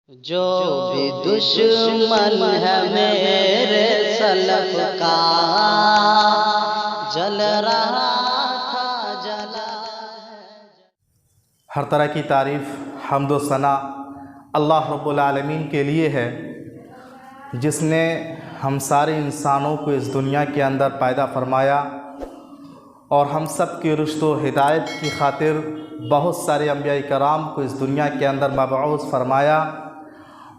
جو بھی دشمن ہے میرے سلف کا جل رہا تھا جلا ہر طرح کی تعریف حمد و ثنا اللہ رب العالمین کے لیے ہے، جس نے ہم سارے انسانوں کو اس دنیا کے اندر پیدا فرمایا اور ہم سب کی رشد و ہدایت کی خاطر بہت سارے انبیاء کرام کو اس دنیا کے اندر مبعوث فرمایا۔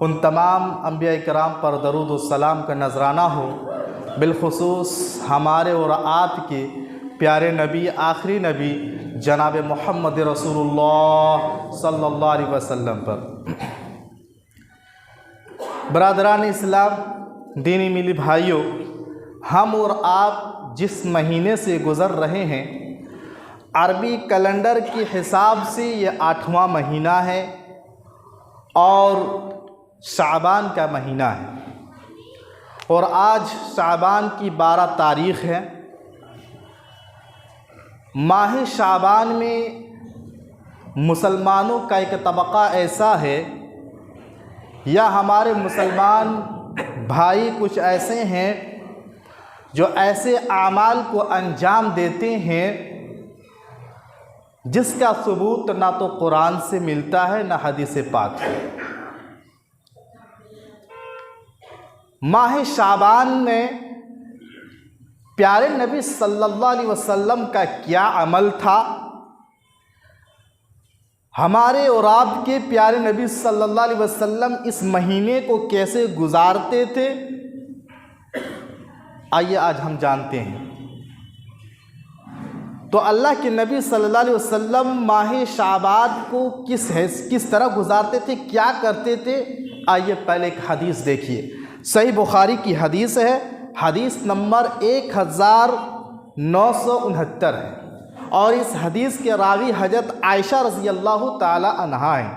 ان تمام انبیاء کرام پر درود و سلام کا نذرانہ ہو، بالخصوص ہمارے اور آپ کے پیارے نبی، آخری نبی جناب محمد رسول اللہ صلی اللہ علیہ وسلم پر۔ برادران اسلام، دینی ملی بھائیوں، ہم اور آپ جس مہینے سے گزر رہے ہیں، عربی کیلنڈر کے حساب سے یہ 8واں مہینہ ہے اور شعبان کا مہینہ ہے، اور آج شعبان کی 12 تاریخ ہے۔ ماہ شعبان میں مسلمانوں کا ایک طبقہ ایسا ہے، یا ہمارے مسلمان بھائی کچھ ایسے ہیں جو ایسے اعمال کو انجام دیتے ہیں جس کا ثبوت نہ تو قرآن سے ملتا ہے نہ حدیث پاک سے۔ ماہ شعبان میں پیارے نبی صلی اللہ علیہ وسلم کا کیا عمل تھا، ہمارے اور آپ کے پیارے نبی صلی اللہ علیہ وسلم اس مہینے کو کیسے گزارتے تھے، آئیے آج ہم جانتے ہیں۔ تو اللہ کے نبی صلی اللہ علیہ وسلم ماہ شعبان کو کس طرح گزارتے تھے، کیا کرتے تھے، آئیے پہلے ایک حدیث دیکھیے۔ صحیح بخاری کی حدیث ہے، حدیث نمبر 1969 ہے، اور اس حدیث کے راوی حضرت عائشہ رضی اللہ تعالی عنہا ہیں۔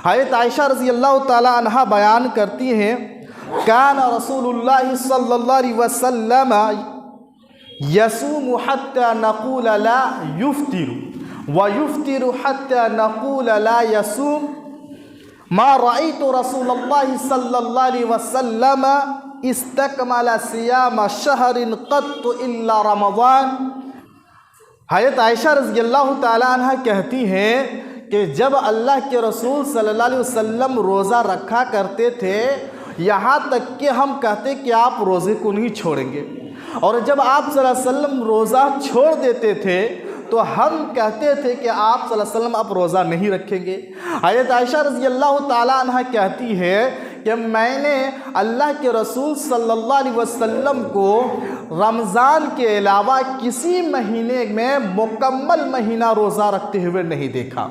حضرت عائشہ رضی اللہ تعالی عنہا بیان کرتی ہیں، کان رسول اللہ صلی اللہ علیہ وسلم یصوم حتی نقول لا یفطر ویفطر حتی نقول لا یصوم ما رأیت رسول اللہ صلی اللہ علیہ وسلم استکمل صیام شہر قط الا رمضان۔ حضرت عائشہ رضی اللہ تعالی عنہ کہتی ہیں کہ جب اللہ کے رسول صلی اللہ علیہ وسلم روزہ رکھا کرتے تھے، یہاں تک کہ ہم کہتے کہ آپ روزے کو نہیں چھوڑیں گے، اور جب آپ صلی اللہ علیہ وسلم روزہ چھوڑ دیتے تھے تو ہم کہتے تھے کہ آپ صلی اللہ علیہ وسلم اب روزہ نہیں رکھیں گے۔ حضرت عائشہ رضی اللہ تعالیٰ عنہ کہتی ہے کہ میں نے اللہ کے رسول صلی اللہ علیہ وسلم کو رمضان کے علاوہ کسی مہینے میں مکمل مہینہ روزہ رکھتے ہوئے نہیں دیکھا،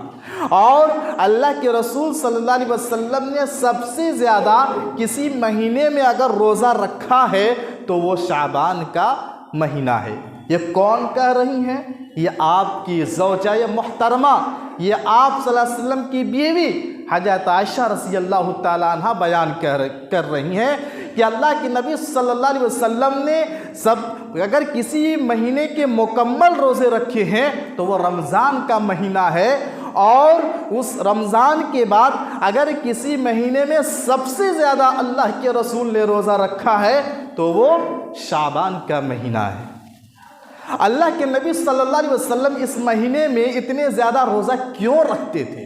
اور اللہ کے رسول صلی اللہ علیہ وسلم نے سب سے زیادہ کسی مہینے میں اگر روزہ رکھا ہے تو وہ شعبان کا مہینہ ہے۔ یہ کون کہہ رہی ہیں؟ یہ آپ کی زوجہ محترمہ، یہ آپ صلی اللہ علیہ وسلم کی بیوی حضرت عائشہ رضی اللہ تعالیٰ عنہ بیان کر رہی ہیں کہ اللہ کے نبی صلی اللہ علیہ وسلم نے اگر کسی مہینے کے مکمل روزے رکھے ہیں تو وہ رمضان کا مہینہ ہے، اور اس رمضان کے بعد اگر کسی مہینے میں سب سے زیادہ اللہ کے رسول نے روزہ رکھا ہے تو وہ شعبان کا مہینہ ہے۔ اللہ کے نبی صلی اللہ علیہ وسلم اس مہینے میں اتنے زیادہ روزہ کیوں رکھتے تھے،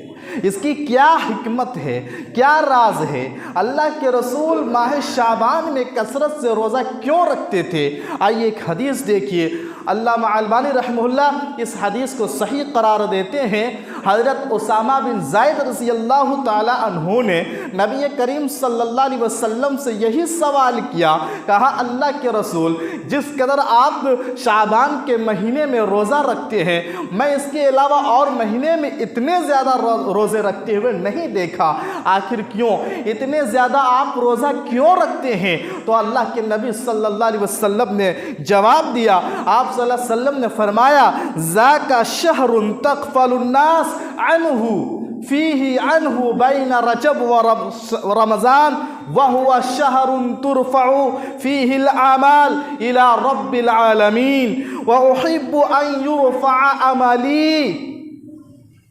اس کی کیا حکمت ہے، کیا راز ہے؟ اللہ کے رسول ماہ شعبان میں کثرت سے روزہ کیوں رکھتے تھے؟ آئیے ایک حدیث دیکھیے۔ علامہ البانی رحمہ اللہ اس حدیث کو صحیح قرار دیتے ہیں۔ حضرت اسامہ بن زید رضی اللہ تعالی عنہ نے نبی کریم صلی اللہ علیہ وسلم سے یہی سوال کیا، کہا اللہ کے رسول جس قدر آپ شعبان کے مہینے میں روزہ رکھتے ہیں، میں اس کے علاوہ اور مہینے میں اتنے زیادہ روزے رکھتے ہوئے نہیں دیکھا، آخر کیوں؟ اتنے زیادہ آپ روزہ کیوں رکھتے ہیں؟ تو اللہ کے نبی صلی اللہ علیہ وسلم نے جواب دیا، آپ صلی اللہ علیہ وسلم نے فرمایا، ذاک شہر تغفل الناس عنہ فیہ عنہ بین رجب و رمضان وہو شہر ترفع فیہ الاعمال الى رب العالمین واحب ان یرفع عملی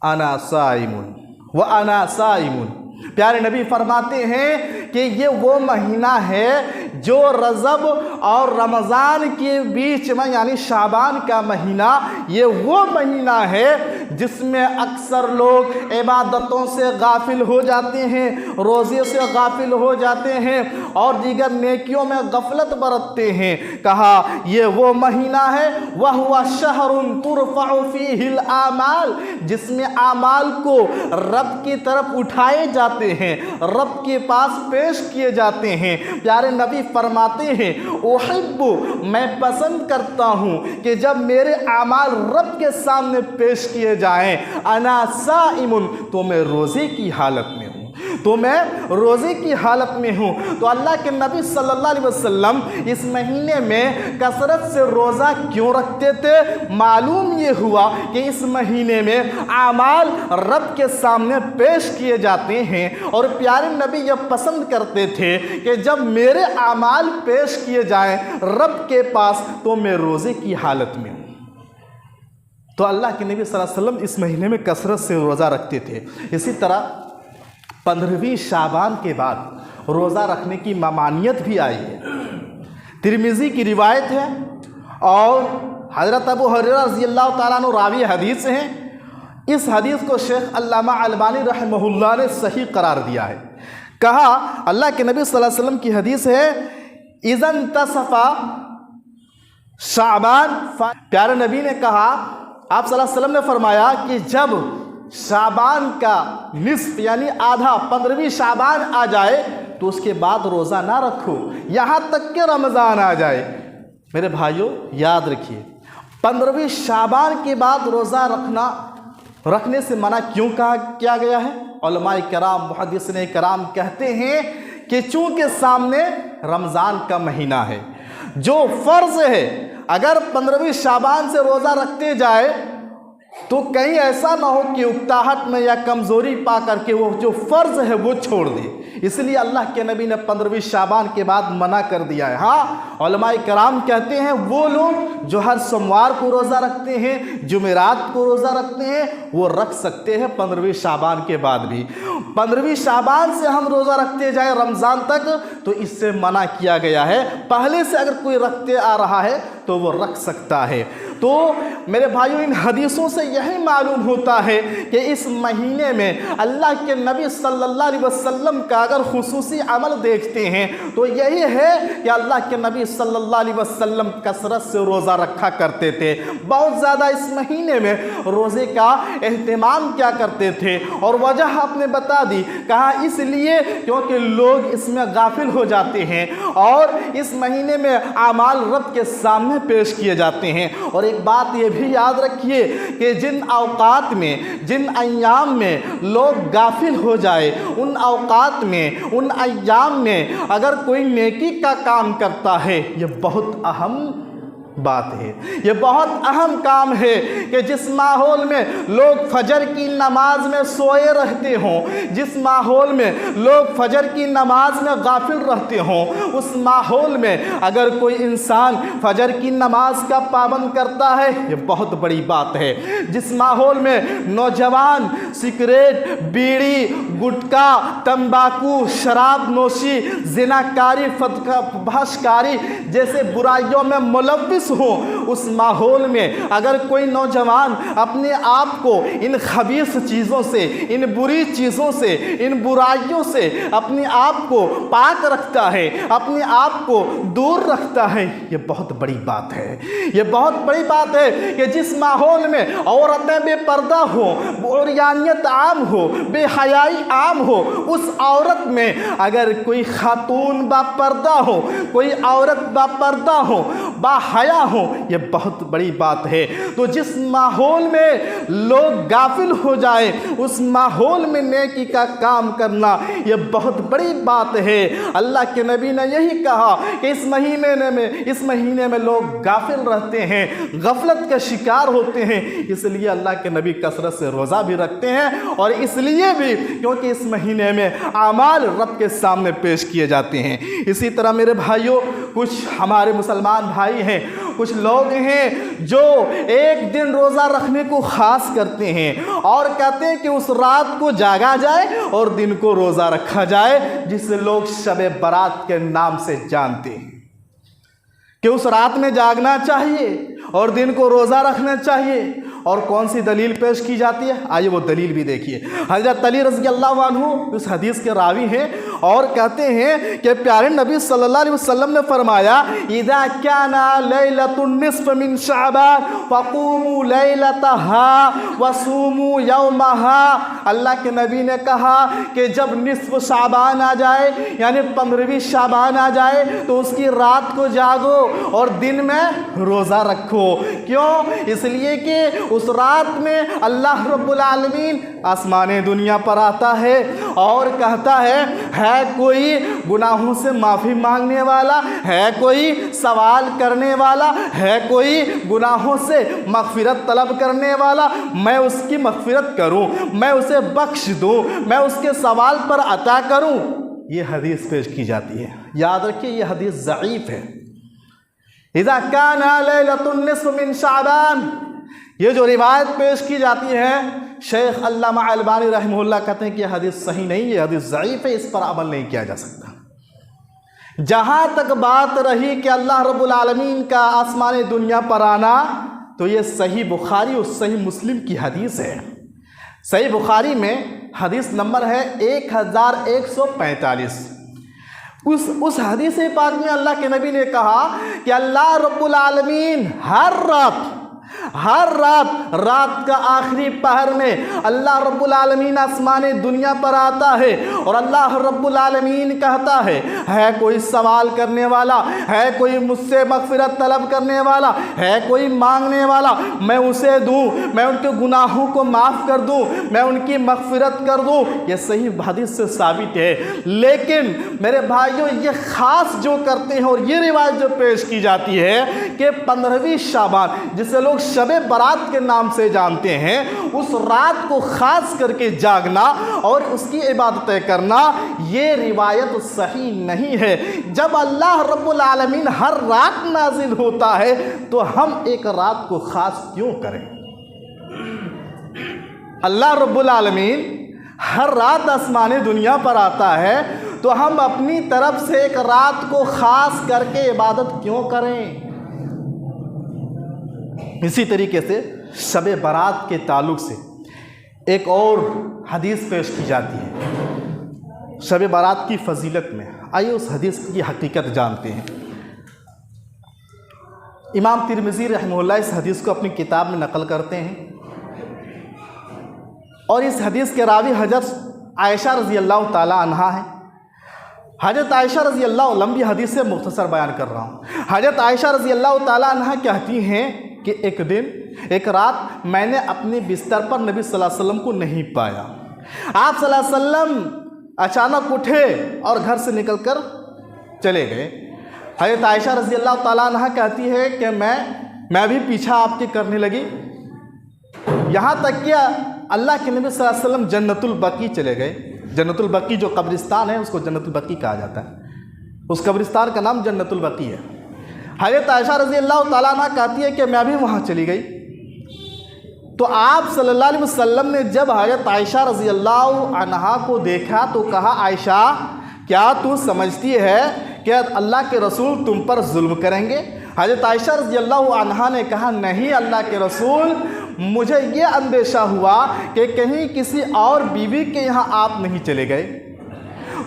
انا صائم وانا صائم۔ پیارے نبی فرماتے ہیں کہ یہ وہ مہینہ ہے جو رجب اور رمضان کے بیچ میں یعنی شعبان کا مہینہ، یہ وہ مہینہ ہے جس میں اکثر لوگ عبادتوں سے غافل ہو جاتے ہیں، روزے سے غافل ہو جاتے ہیں اور دیگر نیکیوں میں غفلت برتتے ہیں۔ کہا یہ وہ مہینہ ہے وَهُوَ شَهْرٌ تُرْفَعُ فِيهِ الْأَعْمَالُ، جس میں اعمال کو رب کی طرف اٹھائے جاتے ہیں، رب کے پاس پیش کیے جاتے ہیں۔ پیارے نبی فرماتے ہیں احب، میں پسند کرتا ہوں کہ جب میرے اعمال رب کے سامنے پیش کیے جائیں، انا صائم، تو میں روزے کی حالت میں ہوں، تو میں روزے کی حالت میں ہوں۔ تو اللہ کے نبی صلی اللہ علیہ وسلم اس مہینے میں کثرت سے روزہ کیوں رکھتے تھے؟ معلوم یہ ہوا کہ اس مہینے میں اعمال رب کے سامنے پیش کیے جاتے ہیں، اور پیارے نبی یہ پسند کرتے تھے کہ جب میرے اعمال پیش کیے جائیں رب کے پاس تو میں روزے کی حالت میں ہوں۔ تو اللہ کے نبی صلی اللہ علیہ وسلم اس مہینے میں کثرت سے روزہ رکھتے تھے۔ اسی طرح 15ویں شعبان کے بعد روزہ رکھنے کی ممانعت بھی آئی ہے۔ ترمذی کی روایت ہے اور حضرت ابو ہریرہ رضی اللہ تعالیٰ عنہ راوی حدیث ہیں۔ اس حدیث کو شیخ علامہ البانی رحمہ اللہ نے صحیح قرار دیا ہے۔ کہا اللہ کے نبی صلی اللہ علیہ وسلم کی حدیث ہے اذا انتصف شعبان، پیارے نبی نے کہا، آپ صلی اللہ علیہ وسلم نے فرمایا کہ جب شعبان کا نصف یعنی آدھا 15ویں شعبان آ جائے تو اس کے بعد روزہ نہ رکھو یہاں تک کہ رمضان آ جائے۔ میرے بھائیوں یاد رکھیے 15ویں شعبان کے بعد روزہ رکھنے سے منع کیوں کیا گیا ہے؟ علماء کرام محدثین کرام کہتے ہیں کہ چونکہ سامنے رمضان کا مہینہ ہے، جو فرض ہے اگر 15ویں شعبان سے روزہ رکھتے جائے تو کہیں ایسا نہ ہو کہ اکتاہٹ میں یا کمزوری پا کر کے وہ جو فرض ہے وہ چھوڑ دے، اس لیے اللہ کے نبی نے 15ویں شعبان کے بعد منع کر دیا ہے۔ ہاں علماء کرام کہتے ہیں وہ لوگ جو ہر سوموار کو روزہ رکھتے ہیں، جمعرات کو روزہ رکھتے ہیں، وہ رکھ سکتے ہیں 15ویں شعبان کے بعد بھی۔ 15ویں شعبان سے ہم روزہ رکھتے جائیں رمضان تک تو اس سے منع کیا گیا ہے۔ پہلے سے اگر کوئی رکھتے آ رہا ہے تو وہ رکھ سکتا ہے۔ تو میرے بھائیوں ان حدیثوں سے یہی معلوم ہوتا ہے کہ اس مہینے میں اللہ کے نبی صلی اللہ علیہ وسلم کا اگر خصوصی عمل دیکھتے ہیں تو یہی ہے کہ اللہ کے نبی صلی اللہ علیہ وسلم کثرت سے روزہ رکھا کرتے تھے، بہت زیادہ اس مہینے میں روزے کا اہتمام کیا کرتے تھے، اور وجہ آپ نے بتا دی، کہا اس لیے کیونکہ لوگ اس میں غافل ہو جاتے ہیں اور اس مہینے میں اعمال رب کے سامنے پیش کیے جاتے ہیں۔ اور ایک بات یہ بھی یاد رکھیے کہ جن اوقات میں جن ایام میں لوگ غافل ہو جائے، ان اوقات میں ان ایام میں اگر کوئی نیکی کا کام کرتا ہے، یہ بہت اہم بات ہے، یہ بہت اہم کام ہے کہ جس ماحول میں لوگ فجر کی نماز میں سوئے رہتے ہوں، جس ماحول میں لوگ فجر کی نماز میں غافل رہتے ہوں، اس ماحول میں اگر کوئی انسان فجر کی نماز کا پابند کرتا ہے یہ بہت بڑی بات ہے۔ جس ماحول میں نوجوان سگریٹ، بیڑی، گٹکا، تمباکو، شراب نوشی، زناکاری، فحش کاری جیسے برائیوں میں ملوث ہو، اس ماحول میں اگر کوئی نوجوان اپنے آپ کو ان خبیث چیزوں سے، ان بری چیزوں سے، ان برائیوں سے اپنے آپ کو پاک رکھتا ہے، اپنے آپ کو دور رکھتا ہے، یہ بہت بڑی بات ہے۔ یہ بہت بڑی بات ہے کہ جس ماحول میں عورتیں بے پردہ ہو، عریانیت عام ہو، بے حیائی عام ہو، اس عورت میں اگر کوئی خاتون با پردہ ہو، کوئی عورت با پردہ ہو، با حیا ہو، یہ بہت بڑی بات ہے۔ تو جس ماحول میں لوگ غافل ہو جائیں، اس ماحول میں نیکی کا کام کرنا یہ بہت بڑی بات ہے۔ اللہ کے نبی نے یہی کہا کہ اس مہینے میں لوگ غافل رہتے ہیں، غفلت کا شکار ہوتے ہیں، اس لیے اللہ کے نبی کثرت سے روزہ بھی رکھتے ہیں، اور اس لیے بھی کیونکہ اس مہینے میں اعمال رب کے سامنے پیش کیے جاتے ہیں۔ اسی طرح میرے بھائیوں کچھ ہمارے مسلمان بھائی ہیں کچھ لوگ ہیں جو ایک دن روزہ رکھنے کو خاص کرتے ہیں اور کہتے ہیں کہ اس رات کو جاگا جائے اور دن کو روزہ رکھا جائے، جسے لوگ شب برات کے نام سے جانتے ہیں کہ اس رات میں جاگنا چاہیے اور دن کو روزہ رکھنا چاہیے۔ اور کون سی دلیل پیش کی جاتی ہے؟ آئیے وہ دلیل بھی دیکھیے۔ حضرت علی رضی اللہ عنہ اس حدیث کے راوی ہیں اور کہتے ہیں کہ پیارے نبی صلی اللہ علیہ وسلم نے فرمایا اذا كان ليلة النصف من شعبان فقوموا ليلتها وصوموا يومها۔ اللہ کے نبی نے کہا کہ جب نصف شعبان آ جائے یعنی 15ویں شعبان آ جائے تو اس کی رات کو جاگو اور دن میں روزہ رکھو۔ کیوں؟ اس لیے کہ اس رات میں اللہ رب العالمین آسمان دنیا پر آتا ہے اور کہتا ہے کوئی گناہوں سے معافی مانگنے والا، ہے کوئی سوال کرنے والا، ہے کوئی گناہوں سے مغفرت طلب کرنے والا، میں اس کی مغفرت کروں، میں اسے بخش دوں، میں اس کے سوال پر عطا کروں۔ یہ حدیث پیش کی جاتی ہے۔ یاد رکھیے یہ حدیث ضعیف ہے۔ اذا كان ليلة النصف من شعبان، یہ جو روایت پیش کی جاتی ہے شیخ علامہ البانی رحمہ اللہ کہتے ہیں کہ یہ حدیث صحیح نہیں، یہ حدیث ضعیف ہے، اس پر عمل نہیں کیا جا سکتا۔ جہاں تک بات رہی کہ اللہ رب العالمین کا آسمان دنیا پر آنا، تو یہ صحیح بخاری اور صحیح مسلم کی حدیث ہے۔ صحیح بخاری میں حدیث نمبر ہے 1145۔ اس حدیث پاک میں اللہ کے نبی نے کہا کہ اللہ رب العالمین ہر رات کا آخری پہر میں اللہ رب العالمین آسمان دنیا پر آتا ہے اور اللہ رب العالمین کہتا ہے کوئی سوال کرنے والا، ہے کوئی مجھ سے مغفرت طلب کرنے والا، ہے کوئی مانگنے والا، میں اسے دوں، میں ان کے گناہوں کو معاف کر دوں، میں ان کی مغفرت کر دوں۔ یہ صحیح حدیث سے ثابت ہے۔ لیکن میرے بھائیوں یہ خاص جو کرتے ہیں اور یہ روایت جو پیش کی جاتی ہے کہ 15ویں شعبان جسے لوگ شب برات کے نام سے جانتے ہیں، اس رات کو خاص کر کے جاگنا اور اس کی عبادتیں کرنا، یہ روایت صحیح نہیں ہے۔ جب اللہ رب العالمین ہر رات نازل ہوتا ہے تو ہم ایک رات کو خاص کیوں کریں؟ اللہ رب العالمین ہر رات آسمان دنیا پر آتا ہے تو ہم اپنی طرف سے ایک رات کو خاص کر کے عبادت کیوں کریں؟ اسی طریقے سے شب برات کے تعلق سے ایک اور حدیث پیش کی جاتی ہے شب برات کی فضیلت میں۔ آئیے اس حدیث کی حقیقت جانتے ہیں۔ امام ترمذی رحمہ اللہ اس حدیث کو اپنی کتاب میں نقل کرتے ہیں اور اس حدیث کے راوی حضرت عائشہ رضی اللہ تعالی عنہا ہے۔ حضرت عائشہ رضی اللہ، لمبی حدیث سے مختصر بیان کر رہا ہوں۔ حضرت عائشہ رضی اللہ تعالی عنہا کہتی ہیں کہ ایک دن ایک رات میں نے اپنے بستر پر نبی صلی اللہ علیہ وسلم کو نہیں پایا۔ آپ صلی اللہ علیہ وسلم اچانک اٹھے اور گھر سے نکل کر چلے گئے۔ حضرت عائشہ رضی اللہ تعالیٰ عنہ کہتی ہے کہ میں بھی پیچھا آپ کے کرنے لگی، یہاں تک کہ اللہ کے نبی صلی اللہ علیہ وسلم جنت البقیع چلے گئے۔ جنت البقیع جو قبرستان ہے اس کو جنت البقیع کہا جاتا ہے، اس قبرستان کا نام جنت البقیع ہے۔ حضرت عائشہ رضی اللہ تعالیٰ عنہ کہتی ہے کہ میں بھی وہاں چلی گئی تو آپ صلی اللہ علیہ وسلم نے جب حضرت عائشہ رضی اللہ عنہا کو دیکھا تو کہا، عائشہ کیا تو سمجھتی ہے کہ اللہ کے رسول تم پر ظلم کریں گے؟ حضرت عائشہ رضی اللہ عنہا نے کہا، نہیں اللہ کے رسول، مجھے یہ اندیشہ ہوا کہ کہیں کسی اور بیوی کے یہاں آپ نہیں چلے گئے۔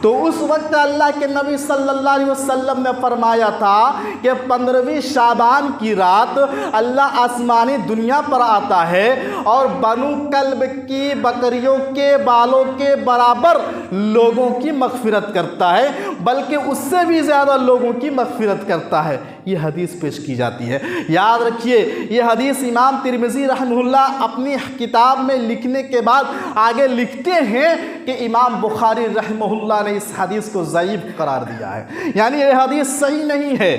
تو اس وقت اللہ کے نبی صلی اللہ علیہ وسلم نے فرمایا تھا کہ 15ویں شعبان کی رات اللہ آسمانی دنیا پر آتا ہے اور بنو کلب کی بکریوں کے بالوں کے برابر لوگوں کی مغفرت کرتا ہے، بلکہ اس سے بھی زیادہ لوگوں کی مغفرت کرتا ہے۔ یہ حدیث پیش کی جاتی ہے۔ یاد رکھیے یہ حدیث امام ترمذی رحمہ اللہ اپنی کتاب میں لکھنے کے بعد آگے لکھتے ہیں کہ امام بخاری رحمہ اللہ نے اس حدیث کو ضعیف قرار دیا ہے، یعنی یہ حدیث صحیح نہیں ہے۔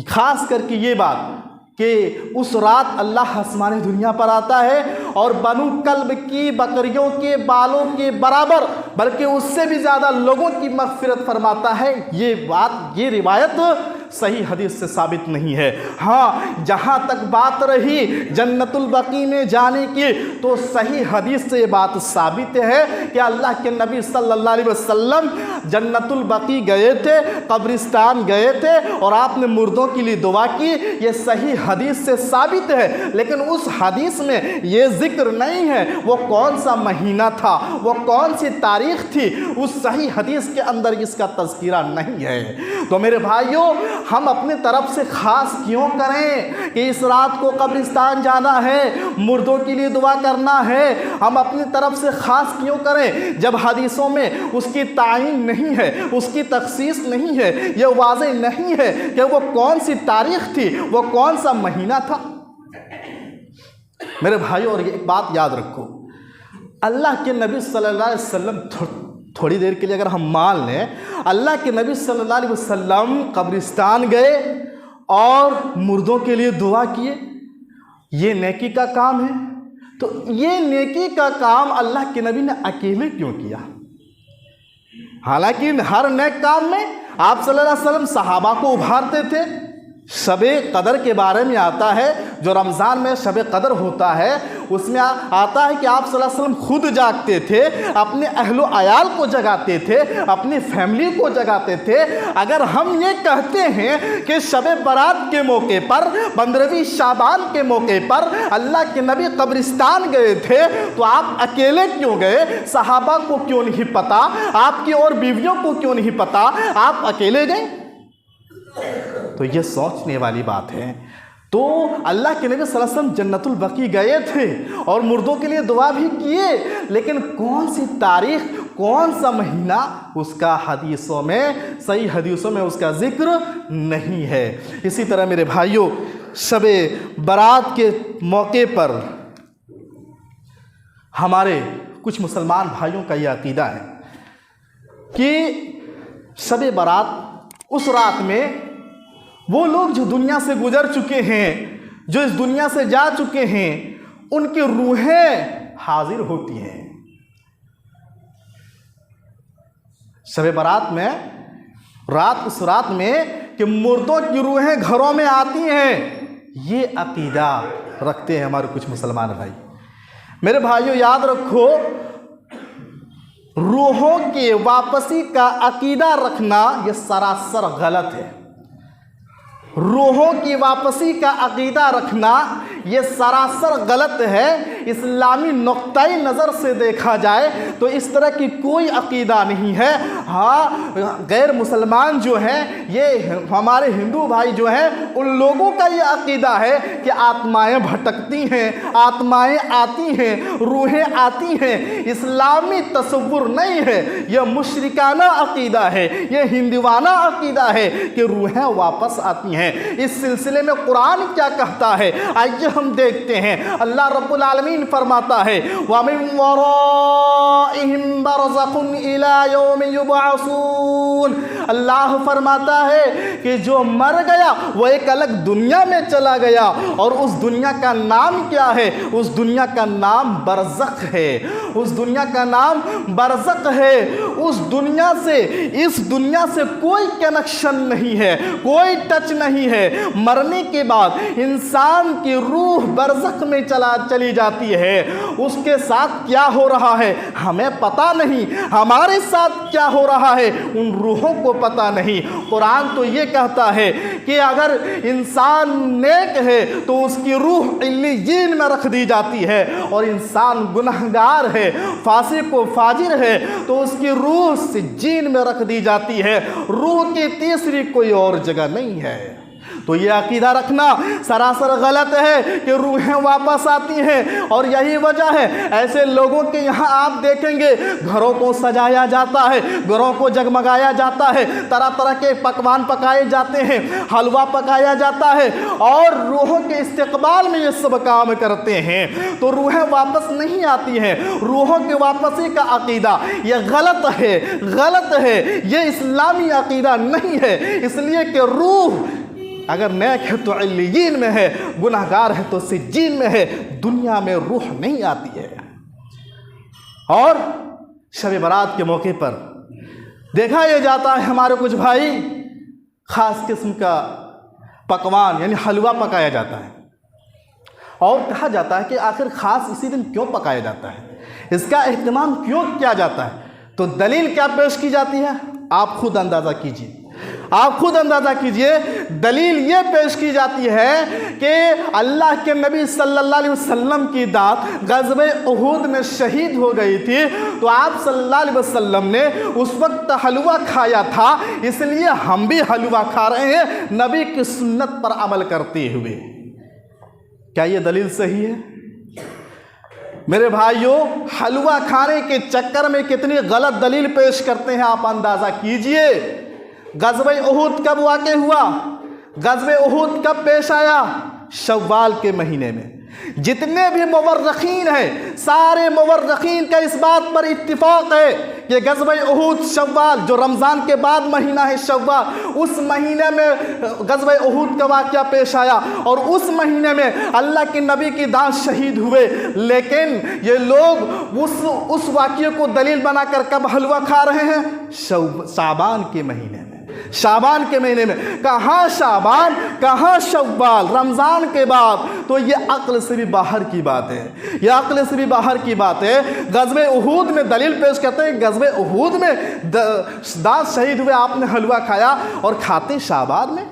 خاص کر کے یہ بات کہ اس رات اللہ آسمان دنیا پر آتا ہے اور بنو کلب کی بکریوں کے بالوں کے برابر بلکہ اس سے بھی زیادہ لوگوں کی مغفرت فرماتا ہے، یہ روایت صحیح حدیث سے ثابت نہیں ہے۔ ہاں جہاں تک بات رہی جنت البقیع میں جانے کی، تو صحیح حدیث سے یہ بات ثابت ہے کہ اللہ کے نبی صلی اللہ علیہ وسلم جنت البقیع گئے تھے، قبرستان گئے تھے اور آپ نے مردوں کے لیے دعا کی، یہ صحیح حدیث سے ثابت ہے۔ لیکن اس حدیث میں یہ ذکر نہیں ہے وہ کون سا مہینہ تھا، وہ کون سی تاریخ تھی، اس صحیح حدیث کے اندر اس کا تذکرہ نہیں ہے۔ تو میرے بھائیوں، ہم اپنی طرف سے خاص کیوں کریں کہ اس رات کو قبرستان جانا ہے، مردوں کے لیے دعا کرنا ہے؟ ہم اپنی طرف سے خاص کیوں کریں جب حدیثوں میں اس کی تعین نہیں ہے، اس کی تخصیص نہیں ہے، یہ واضح نہیں ہے کہ وہ کون سی تاریخ تھی، وہ کون سا مہینہ تھا؟ میرے بھائیوں، اور ایک بات یاد رکھو، اللہ کے نبی صلی اللہ علیہ وسلم تھوڑی دیر کے لیے اگر ہم مان لیں، اللہ کے نبی صلی اللہ علیہ وسلم قبرستان گئے اور مردوں کے لیے دعا کیے، یہ نیکی کا کام ہے۔ تو یہ نیکی کا کام اللہ کے نبی نے اکیلے کیوں کیا؟ حالانکہ ہر نیک کام میں آپ صلی اللہ علیہ وسلم صحابہ کو ابھارتے تھے۔ شب قدر کے بارے میں آتا ہے، جو رمضان میں شب قدر ہوتا ہے اس میں آتا ہے کہ آپ صلی اللہ علیہ وسلم خود جاگتے تھے، اپنے اہل و عیال کو جگاتے تھے، اپنی فیملی کو جگاتے تھے۔ اگر ہم یہ کہتے ہیں کہ شب برات کے موقع پر 15ویں شعبان کے موقع پر اللہ کے نبی قبرستان گئے تھے، تو آپ اکیلے کیوں گئے؟ صحابہ کو کیوں نہیں پتا؟ آپ کی اور بیویوں کو کیوں نہیں پتا؟ آپ اکیلے گئے؟ تو یہ سوچنے والی بات ہے۔ تو اللہ کے نبی صلی اللہ علیہ وسلم جنت البقیع گئے تھے اور مردوں کے لیے دعا بھی کیے، لیکن کون سی تاریخ، کون سا مہینہ، اس کا حدیثوں میں، صحیح حدیثوں میں اس کا ذکر نہیں ہے۔ اسی طرح میرے بھائیوں، شب برات کے موقع پر ہمارے کچھ مسلمان بھائیوں کا یہ عقیدہ ہے کہ شب برات اس رات میں وہ لوگ جو دنیا سے گزر چکے ہیں، جو اس دنیا سے جا چکے ہیں، ان کی روحیں حاضر ہوتی ہیں۔ شب برات میں اس رات میں کہ مردوں کی روحیں گھروں میں آتی ہیں، یہ عقیدہ رکھتے ہیں ہمارے کچھ مسلمان بھائی۔ میرے بھائیوں، یاد رکھو، روحوں کی واپسی کا عقیدہ رکھنا یہ سراسر غلط ہے۔ روحوں کی واپسی کا عقیدہ رکھنا یہ سراسر غلط ہے۔ اسلامی نقطۂ نظر سے دیکھا جائے تو اس طرح کی کوئی عقیدہ نہیں ہے۔ ہاں، غیر مسلمان جو ہیں، یہ ہمارے ہندو بھائی جو ہیں، ان لوگوں کا یہ عقیدہ ہے کہ آتمائیں بھٹکتی ہیں، آتمائیں آتی ہیں، روحیں آتی ہیں۔ اسلامی تصور نہیں ہے، یہ مشرکانہ عقیدہ ہے، یہ ہندوانہ عقیدہ ہے کہ روحیں واپس آتی ہیں۔ اس سلسلے میں قرآن کیا کہتا ہے، آئیے ہم دیکھتے ہیں۔ اللہ رب العالمین فرماتا ہے وَمِن وَرَائِهِمْ بَرْزَخٌ إِلَى يَوْمِ يُبْعَثُونَ۔ اللہ فرماتا ہے کہ جو مر گیا وہ ایک الگ دنیا میں چلا گیا، اور اس دنیا کا نام کیا ہے؟ اس دنیا کا نام برزخ ہے۔ اس دنیا کا نام برزخ ہے۔ اس دنیا سے، اس دنیا سے کوئی کنیکشن نہیں ہے، کوئی ٹچ نہیں ہے۔ مرنے کے بعد انسان کی روح برزخ میں چلی جاتی ہے۔ اس کے ساتھ کیا ہو رہا ہے ہمیں پتہ نہیں، ہمارے ساتھ کیا ہو رہا ہے ان روحوں کو پتہ نہیں۔ قرآن تو یہ کہتا ہے کہ اگر انسان نیک ہے تو اس کی روح علیین میں رکھ دی جاتی ہے، اور انسان گنہگار ہے، فاسق و فاجر ہے تو اس کی روح سجین میں رکھ دی جاتی ہے۔ روح کی تیسری کوئی اور جگہ نہیں ہے۔ تو یہ عقیدہ رکھنا سراسر غلط ہے کہ روحیں واپس آتی ہیں، اور یہی وجہ ہے ایسے لوگوں کے یہاں آپ دیکھیں گے گھروں کو سجایا جاتا ہے، گھروں کو جگمگایا جاتا ہے، طرح طرح کے پکوان پکائے جاتے ہیں، حلوہ پکایا جاتا ہے، اور روحوں کے استقبال میں یہ سب کام کرتے ہیں۔ تو روحیں واپس نہیں آتی ہیں۔ روحوں کی واپسی کا عقیدہ یہ غلط ہے، غلط ہے، یہ اسلامی عقیدہ نہیں ہے۔ اس لیے کہ روح اگر نیک ہے تو علیین میں ہے، گناہگار ہے تو سجین میں ہے، دنیا میں روح نہیں آتی ہے۔ اور شب برات کے موقع پر دیکھا یہ جاتا ہے ہمارے کچھ بھائی خاص قسم کا پکوان یعنی حلوہ پکایا جاتا ہے، اور کہا جاتا ہے کہ آخر خاص اسی دن کیوں پکایا جاتا ہے، اس کا اہتمام کیوں کیا جاتا ہے؟ تو دلیل کیا پیش کی جاتی ہے؟ آپ خود اندازہ کیجیے، آپ خود اندازہ کیجئے۔ دلیل یہ پیش کی جاتی ہے کہ اللہ کے نبی صلی اللہ علیہ وسلم کی داد غزوہ احد میں شہید ہو گئی تھی، تو آپ صلی اللہ علیہ وسلم نے اس وقت حلوہ کھایا تھا، اس لیے ہم بھی حلوہ کھا رہے ہیں نبی کی سنت پر عمل کرتے ہوئے۔ کیا یہ دلیل صحیح ہے؟ میرے بھائیوں، حلوہ کھانے کے چکر میں کتنی غلط دلیل پیش کرتے ہیں آپ اندازہ کیجئے۔ غزوہ احد کب واقع ہوا؟ غزوہ احد کب پیش آیا؟ شوال کے مہینے میں۔ جتنے بھی مورخین ہیں، سارے مورخین کا اس بات پر اتفاق ہے کہ غزوہ احد شوال، جو رمضان کے بعد مہینہ ہے شوال، اس مہینے میں غزوہ احد کا واقعہ پیش آیا، اور اس مہینے میں اللہ کے نبی کی داد شہید ہوئے۔ لیکن یہ لوگ اس واقعے کو دلیل بنا کر کب حلوہ کھا رہے ہیں؟ شعبان کے مہینے میں۔ شعبان کے مہینے میں، کہاں شعبان کہاں شوال، رمضان کے بعد؟ تو یہ عقل سے بھی باہر کی بات ہے، یہ عقل سے بھی باہر کی بات ہے۔ غزوہ احد میں دلیل پیش کرتے ہیں، غزوہ احد میں داد شہید ہوئے، آپ نے حلوہ کھایا، اور کھاتے شعبان میں۔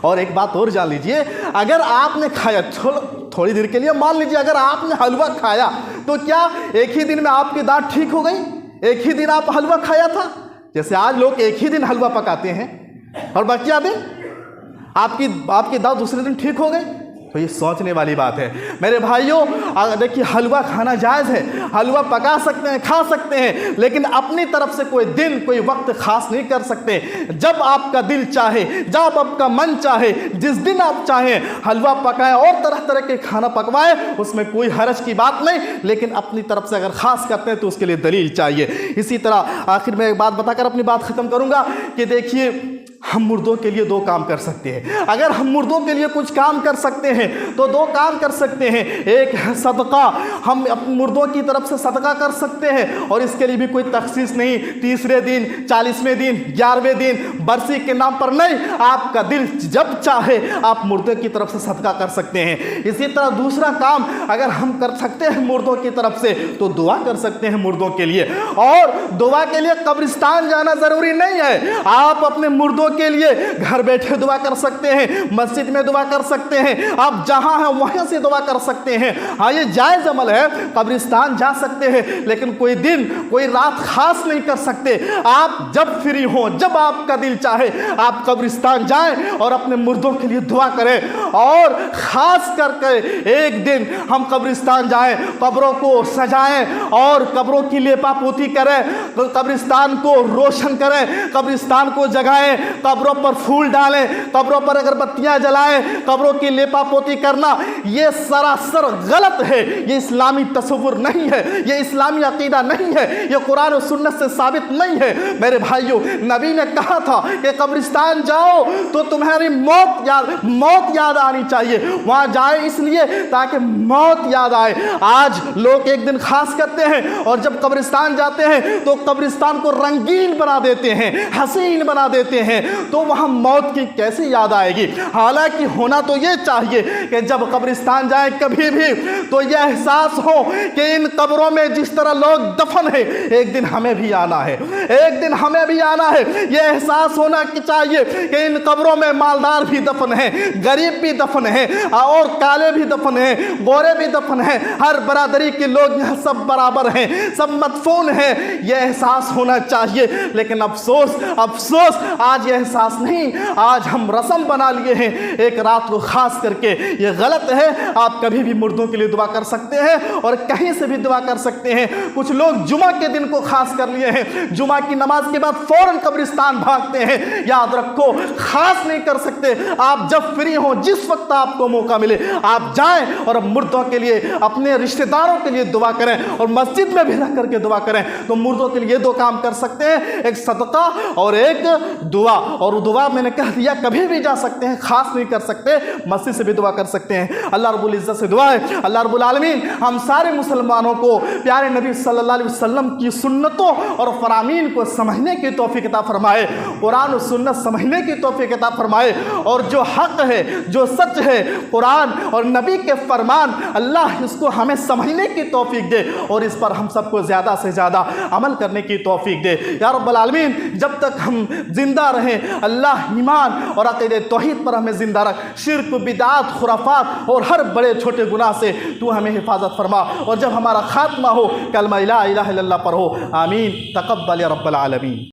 اور ایک بات اور جان لیجئے، اگر آپ نے کھایا تھوڑی دیر کے لیے مان لیجئے، اگر آپ نے حلوہ کھایا تو کیا ایک ہی دن میں آپ کی داد ٹھیک ہو گئی؟ ایک ہی دن آپ حلوہ کھایا تھا؟ جیسے آج لوگ ایک ہی دن حلوہ پکاتے ہیں اور بقیہ دن آپ کی داد دوسرے دن ٹھیک ہو گئی، تو یہ سوچنے والی بات ہے۔ میرے بھائیوں، دیکھیے حلوہ کھانا جائز ہے، حلوہ پکا سکتے ہیں، کھا سکتے ہیں، لیکن اپنی طرف سے کوئی دن کوئی وقت خاص نہیں کر سکتے۔ جب آپ کا دل چاہے، جب آپ کا من چاہے، جس دن آپ چاہیں حلوہ پکائیں اور طرح طرح کے کھانا پکوائیں، اس میں کوئی حرج کی بات نہیں، لیکن اپنی طرف سے اگر خاص کرتے ہیں تو اس کے لیے دلیل چاہیے۔ اسی طرح آخر میں ایک بات بتا کر اپنی بات ختم کروں گا کہ دیکھیے، ہم مردوں کے لیے دو کام کر سکتے ہیں۔ اگر ہم مردوں کے لیے کچھ کام کر سکتے ہیں تو دو کام کر سکتے ہیں۔ ایک ہے صدقہ، ہم اپنے مردوں کی طرف سے صدقہ کر سکتے ہیں، اور اس کے لیے بھی کوئی تخصیص نہیں، 30ویں دن، 40ویں دن، 11ویں دن، برسی کے نام پر نہیں، آپ کا دل جب چاہے آپ مردوں کی طرف سے صدقہ کر سکتے ہیں۔ اسی طرح دوسرا کام اگر ہم کر سکتے ہیں مردوں کی طرف سے تو دعا کر سکتے ہیں مردوں کے لیے، اور دعا کے لیے قبرستان جانا ضروری نہیں ہے، آپ اپنے مردوں کے لیے گھر بیٹھے دعا کر سکتے ہیں، مسجد میں دعا کر سکتے ہیں، آپ جہاں ہیں وہاں سے دعا کر سکتے ہیں۔ ہاں، یہ جائز عمل ہے، قبرستان جا سکتے ہیں، لیکن کوئی دن کوئی رات خاص نہیں کر سکتے۔ آپ جب فری ہوں، جب آپ کا دل چاہے آپ قبرستان جائیں اور اپنے مردوں کے لیے دعا کریں، اور خاص کر کے ایک دن ہم قبرستان جائیں، قبروں کو سجائیں اور قبروں کی لیپا پوتی کریں، قبرستان کو روشن کریں، قبرستان کو جگائیں، قبروں پر پھول ڈالیں، قبروں پر اگربتیاں جلائیں، قبروں کی لیپا پوتی کرنا یہ سراسر غلط ہے، یہ اسلامی تصور نہیں ہے، یہ اسلامی عقیدہ نہیں ہے، یہ قرآن و سنت سے ثابت نہیں ہے۔ میرے بھائیوں، نبی نے کہا تھا کہ قبرستان جاؤ تو تمہاری موت یاد آنی چاہیے، وہاں جائے اس لیے تاکہ موت یاد آئے۔ آج لوگ ایک دن خاص کرتے ہیں اور جب قبرستان جاتے ہیں تو قبرستان کو رنگین بنا دیتے ہیں، حسین بنا دیتے ہیں، تو وہاں موت کی کیسے یاد آئے گی؟ حالانکہ ہونا تو یہ چاہیے کہ جب قبرستان جائیں کبھی بھی تو یہ احساس ہو کہ ان قبروں میں جس طرح لوگ دفن ہیں، ایک دن ہمیں بھی آنا ہے، ایک دن ہمیں بھی آنا ہے۔ یہ احساس ہونا چاہیے کہ ان قبروں میں مالدار بھی دفن ہیں، غریب بھی دفن ہیں، اور کالے بھی دفن ہیں، گورے بھی دفن ہیں، ہر برادری کے لوگ یہاں سب برابر ہیں، سب مدفون ہیں۔ یہ احساس ہونا چاہیے، لیکن افسوس آج یہ احساس نہیں، آج ہم رسم بنا لیے ہیں ایک رات کو خاص کر کے۔ یہ غلط ہے۔ آپ کبھی بھی مردوں کے لیے دعا کر سکتے ہیں اور کہیں سے بھی دعا کر سکتے ہیں۔ کچھ لوگ جمعہ کے دن کو خاص کر لیے ہیں، جمعہ کی نماز کے بعد فوراً قبرستان بھاگتے ہیں۔ یاد رکھو، خاص نہیں کر سکتے، آپ جب فری ہوں، جس وقت آپ کو موقع ملے آپ جائیں اور مردوں کے لیے، اپنے رشتہ داروں کے لیے دعا کریں، اور مسجد میں بھی رہ کر کے دعا کریں۔ تو مردوں کے لیے دو کام کر سکتے ہیں، ایک صدقہ اور ایک دعا۔ اور دعا میں نے کہہ دیا کبھی بھی جا سکتے ہیں، خاص نہیں کر سکتے، مسجد سے بھی دعا کر سکتے ہیں۔ اللہ رب العزت سے دعا ہے اللہ رب العالمین ہم سارے مسلمانوں کو پیارے نبی صلی اللہ علیہ وسلم کی سنتوں اور فرامین کو سمجھنے کی توفیق عطا فرمائے، قرآن و سنت سمجھنے کی توفیق عطا فرمائے، اور جو حق ہے جو سچ ہے قرآن اور نبی کے فرمان اللہ اس کو ہمیں سمجھنے کی توفیق دے، اور اس پر ہم سب کو زیادہ سے زیادہ عمل کرنے کی توفیق دے یا رب العالمین۔ جب تک ہم زندہ رہیں اللہ ایمان اور عقیدہ توحید پر ہمیں زندہ رکھ، شرک بدعات خرافات اور ہر بڑے چھوٹے گناہ سے تو ہمیں حفاظت فرما، اور جب ہمارا خاتمہ ہو کلمہ لا الہ الا اللہ پر ہو، آمین۔ تقبل یا رب العالمین۔